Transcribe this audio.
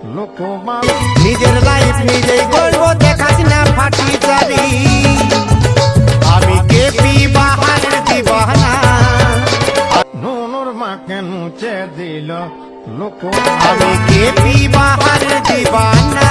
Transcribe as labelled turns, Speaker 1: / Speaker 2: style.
Speaker 1: লোকমান
Speaker 2: নিজের লাইফ নিজেই গড়ব দেখাস না ফাটি জারি আমি কেপি বাহারের দিবানা
Speaker 1: নুনুর মাকে নুচে দিল লোকমান
Speaker 2: আমি কেপি বাহারের দিবানা